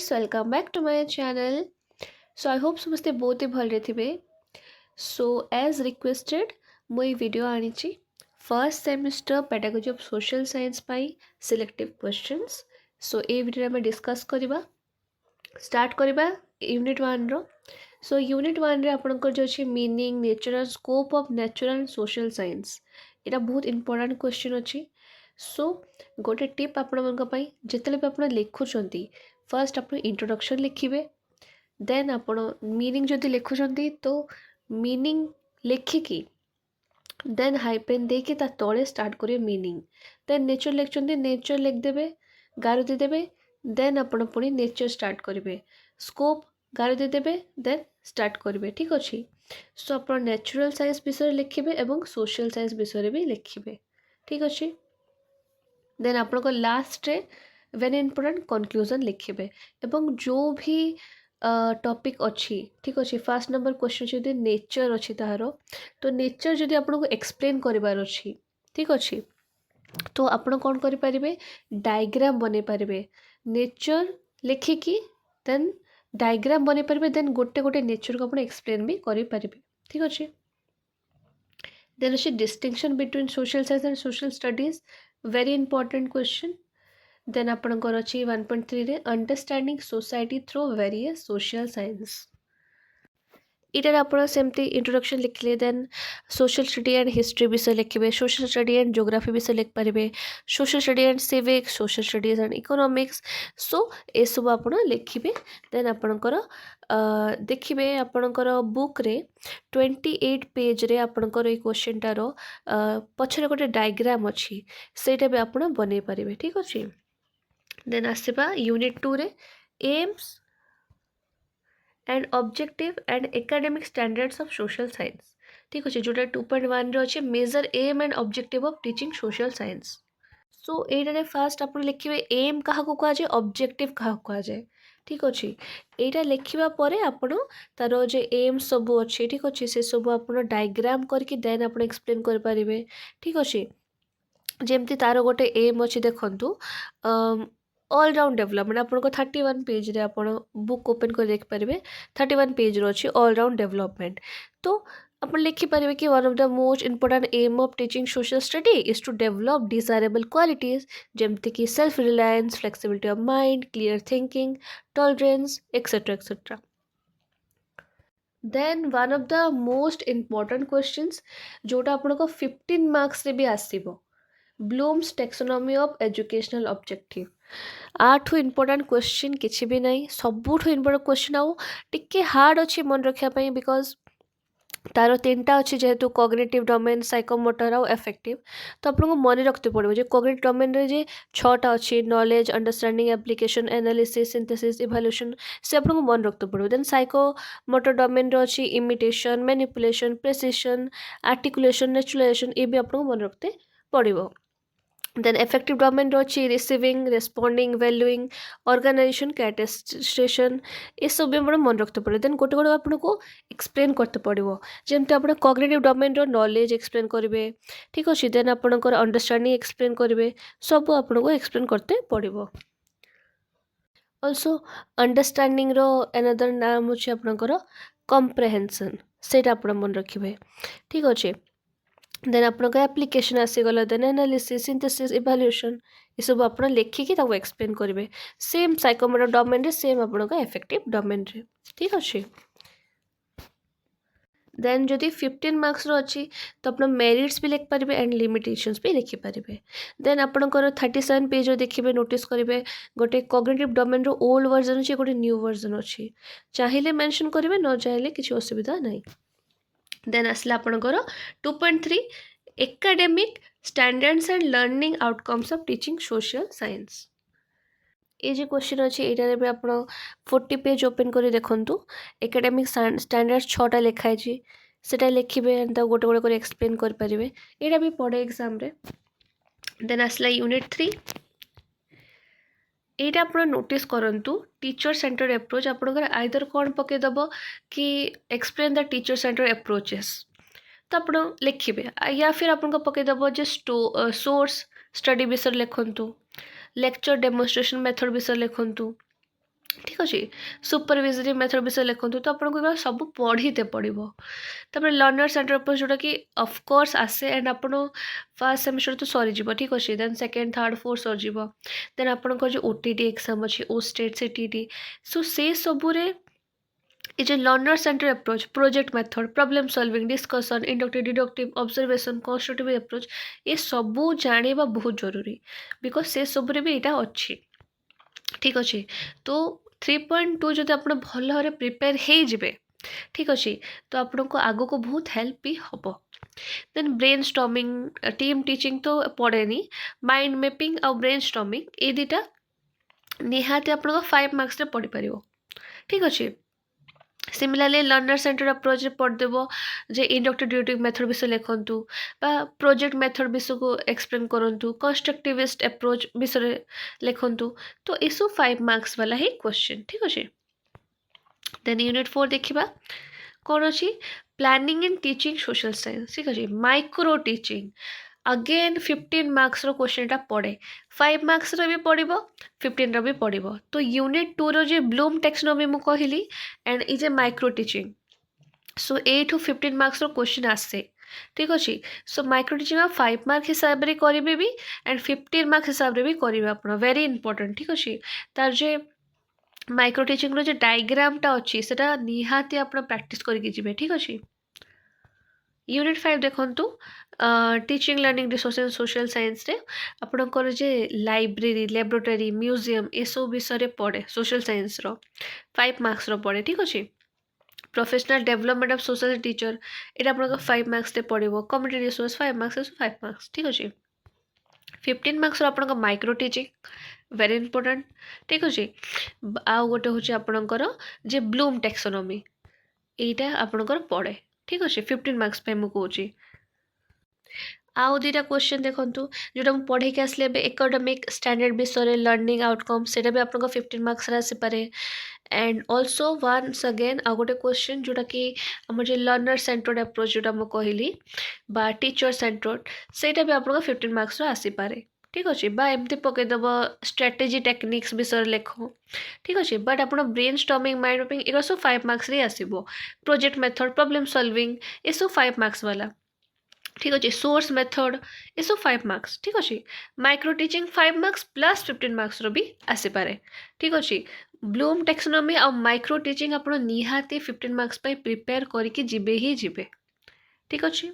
viewers, welcome back to my channel. So I hope समस्ते बहुत ही भल थे. So as requested मुझे वीडियो आनी first semester pedagogy of social science पाई सिलेक्टिव क्वेश्चंस. सो ये वीडियो में डिस्कस करवा स्टार्ट करवा यूनिट 1 रो. सो यूनिट 1 रे आपनकर जो अछि meaning nature and scope of natural and social science एटा बहुत इंपोर्टेंट क्वेश्चन अछि. सो गोटे टिप आपण जिते भी आप लिखुंट फर्स्ट आप इंट्रोडक्शन लिखिए देन आप मीनिंग जदि लिखुंट तो मीनिंग लिखिकी देन हाइपेन देके ता तले स्टार्ट करिए मीनिंग देन नेचर लिखुंट नेचर लिखिदेवे गार देदेवे देन आप पुणी नेचर स्टार्ट करेंगे स्कोप गार देदेवे देन स्टार्ट करेंगे. ठीक अच्छे. सो आप नेचुरल साइंस विषय लिखिए और सोशल साइंस विषय भी लिखिए. ठीक अच्छे. देन आपको लास्ट रे वेरी इंपोर्टेंट कंक्लूजन लिखिए एवं जो भी टॉपिक अच्छी. ठीक अच्छे. फर्स्ट नंबर क्वेश्चन जदि नेचर अच्छी तार तो नेचर जदि आपको एक्सप्लेन करार अच्छी. ठीक अच्छे. तो आप कौन करें डायग्राम बन पारे नेचर लिखिकी देन डायग्राम बन पारे देन गोटे गोटे नेचर को आप एक्सप्लेन भी करें. ठीक अच्छे. देन अच्छे distinction between social science and social studies very important question. Then आपणकर अच्छी 1.3 रे understanding society through various social science इटार आप सेमती इंट्रोडक्शन लिखिले then social study and history विषय लिखे सोशल स्टडी एंड ज्योग्राफी विषय लिख पारे social study and civics social studies and economics. So ये सब आप लिखिए देन आपणकर देखिए आपणकर बुक रे 28 पेज रे आपणकर ये क्वेश्चनटार पछरे गोटे डायग्राम अच्छी सेटा भी आप बन पारे. ठीक अच्छे. देन आसवा यूनिट 2 रे aims and objective and academic standards of social science. ठीक अच्छे. जोटा 2.1 रे अच्छे major aim and objective of teaching social science. So ये फास्ट आप लिखिए एम क्या कह जाए ऑब्जेक्टिव क्या कह जाए. ठीक अच्छे. यहाँ लिखा पर आप तार जो एम सब अच्छे. ठीक अच्छे. से सब आप डायग्राम करके देन आप एक्सप्लेन करें. ठीक अच्छे. जमती तार गोटे एम अच्छी देखु ऑलराउंड डेवलपमेंट आपको 31 पेज रे आप बुक ओपन कर देख पारे 31 पेज अच्छी ऑलराउंड डेवलपमेंट. तो आप लिखिपारे कि one of the most important aim of teaching social study is to develop desirable qualities जमती कि self reliance flexibility of mind clear thinking tolerance etcetera etcetera. Then one of the most important questions जोटा आपको 15 marks रे भी आसीबो Bloom's taxonomy of educational objective. आठू important question किसी भी नहीं सबुठ इंपोर्टेंट क्वेश्चन आउ टिके हार्ड अच्छे मन रखापी बिकज तार 3टा अच्छी जेहेतु कॉग्निटिव डोमेन साइकोमोटर आउ एफेक्टिव. तो आपको मन रखते पड़ो जो कॉग्निटिव डोमेन रे जे 6टा अच्छी knowledge understanding application analysis synthesis evaluation से आपको मन रखते पड़ो. देन साइकोमोटर डोमेन रो अच्छी imitation manipulation precision articulation naturalisation ये भी आपको मन रखते पड़ो. देन एफेक्टिव डोमेन अच्छी रिसीविंग रेस्पॉन्डिंग वैल्यूइंग ऑर्गेनाइजेशन कैटेस्ट्रेशन ये सब भी मन रखते पड़े. देन गोटे गोटे आपको एक्सप्लेन करते पड़ो जमती आप कॉग्निटिव डोमेन नॉलेज एक्सप्लेन करेंगे. ठीक अच्छे. देन आपंकर अंडरस्टैंडिंग एक्सप्लेन करेंगे सब आपको एक्सप्लेन करते पड़ो. ऑल्सो अंडरस्टैंडिंग रो एनादर नाम अच्छे आपंकर कम्प्रेहेंशन से आप मन रखिए. ठीक अच्छे. देन आपका एप्लिकेशन आसीगला देन एनालिसिस सिंथेसिस इवैल्यूएशन ये सब आप लिखिकी एक्सप्लेन करेंगे सेम साइकोमोटर डोमेन रे सेम आपका एफेक्टिव डोमेन रे. ठीक अच्छे. देन जदि 15 मार्क्स अच्छी तो आप मेरिट्स भी लिख पारे एंड लिमिटेशंस भी लिखिपारे. देन आपंकर 37 पेज देखिए नोटिस करेंगे गोटे कॉग्निटिव डोमेन रो ओल्ड वर्जन अच्छी गोटे न्यू वर्जन अच्छी चाहिए मेंशन करेंगे न चाहिए किसी असुविधा नहीं. देन आसला आपंकर 2.3 academic standards and learning outcomes of teaching social science. ये जो क्वेश्चन अच्छे यहाँ भी आप 40 पेज ओपन कर देखु एकेडमिक स्टैंडर्ड्स 6टा लिखाई से लिखे गोटे गोटे एक्सप्लेन करेंगे यहाँ भी पड़े एग्जाम रे. देन आसला यूनिट 3 यहाँ आप नोटिस करूँ टीचर सेंटर एप्रोच आपंकर आइदर कौन पकईदेव कि explain the teacher centre approaches तो आप लिखिए या फिर आपको पकईदेव जे सोर्स स्टडी विषय लिखु लेक्चर डेमोन्स्ट्रेशन मेथड विषय लिखु ठीक अच्छे सुपरविजरी मेथड विषय लिखु तो आपको सब पढ़ीते पड़ो तापर लर्नर सेंटर अप्रोच जोटा कि ऑफकोर्स आसे एंड आप फर्स्ट सेमिस्टर तो सरीज ठीक अच्छे then second third fourth series then आपंकर जो ओटीटी एग्जाम अच्छी ओ स्टेट सीटीटी सो से सबुरे ये जो learner centre approach project method problem solving discussion inductive deductive observation constructive approach ये सबू जाना बहुत जरूरी बिकज से सबुरे भी यहाँ अच्छी ठीक अच्छे तो 3.2 जब आप भल भाव प्रिपेयर हो जिबे ठीक अच्छे तो आपको आग को बहुत हेल्प भी हम then brain storming team teaching तो पड़ेनी माइंड मैपिंग और ब्रेन स्टॉमिंग ये दुटा निहाती आप 5 मार्क्स पढ़ी पार ठीक अच्छे सिमिलारली लर्नर सेंटर अप्रोच पढ़देव जे इंडक्टिव डिडक्टिव मेथड विषय लिखु प्रोजेक्ट मेथड विषय को एक्सप्लेन करूँ कंस्ट्रक्टिविस्ट अप्रोच विषय लिखु तो ये सब 5 मार्क्स वाला ही क्वेश्चन ठीक अच्छे देन यूनिट 4 देखा कौन अच्छी planning and teaching social science ठीक अच्छे माइक्रो टीचिंग अगेन 15 मार्क्स रो क्वेश्चन पड़े 5 मार्क्स भी पड़ो 15 भी पड़ो तो यूनिट 2 रो जे ब्लूम टेक्सोनोमी मु कहली and is micro teaching so 8 to 15 marks रो क्वेश्चन आसे ठीक अच्छे सो माइक्रो टीचिंग आप 5 मार्क हिसाब से करेंगे भी एंड 15 मार्क हिसाब से भी करेंगे आप वेरी इंपोर्टेंट ठीक अच्छे तार जे माइक्रो टीचिंग रो जे डायग्रामटा अच्छी से निहाती आप प्रैक्टिस करके जी ठीक अच्छे यूनिट 5 देखु teaching learning resource social science रे आपणकर जे लाइब्रेरी लैबोरेटरी म्यूजियम ये सब विषय पढ़े सोशल साइंस रो 5 मार्क्स रो पढ़े ठीक अच्छे professional development of social teacher ये आप 5 मार्क्स पढ़ो कम्युनिटी रिसोर्स 5 मार्क्स 5 मार्क्स ठीक अच्छे 15 मार्क्स आप माइक्रो टीचिंग वेरी इंपोर्टेंट ठीक अच्छे आउ गोटे हूँ आपणकर जे ब्लूम टेक्सोनोमी यहीटा आपणकर पढ़े ठीक अच्छे 15 मार्क्स पे मुझे कौची आउ दुटा क्वेश्चन देखूँ जोटा मुझे पढ़े के आसले एकाडेमिक स्टैंडर्ड विषय लर्निंग आउटकम से भी आप 15 मार्क्स आसीपे एंड ऑल्सो वन्स अगेन आ गोटे क्वेश्चन जोटा कि आम जो लर्नर सेंटर्ड अप्रोच जोटा मुझे कहली बा टीचर सेंटर्ड सेटा भी आप 15 मार्क्स आसीपे ठीक अच्छे बा एमती पकईदेव स्ट्रेटेजी टेक्निक्स विषय लेख ठीक अच्छे बट आप ब्रेन स्टॉमिंग माइंड मैपिंग ये सब 5 मार्क्स आसो प्रोजेक्ट मेथड प्रॉब्लम सॉल्विंग ये सब 5 मार्क्स वाला ठीक अच्छे सोर्स मेथड ये सब 5 मार्क्स ठीक अच्छे micro teaching 5 marks plus 15 marks रो भी आसीपे ठीक अच्छे ब्लूम टेक्सोनोमी और माइक्रो टीचिंग आप निहाती 15 मार्क्स प्रिपेयर करके जिबे ही जिबे ठीक अच्छे।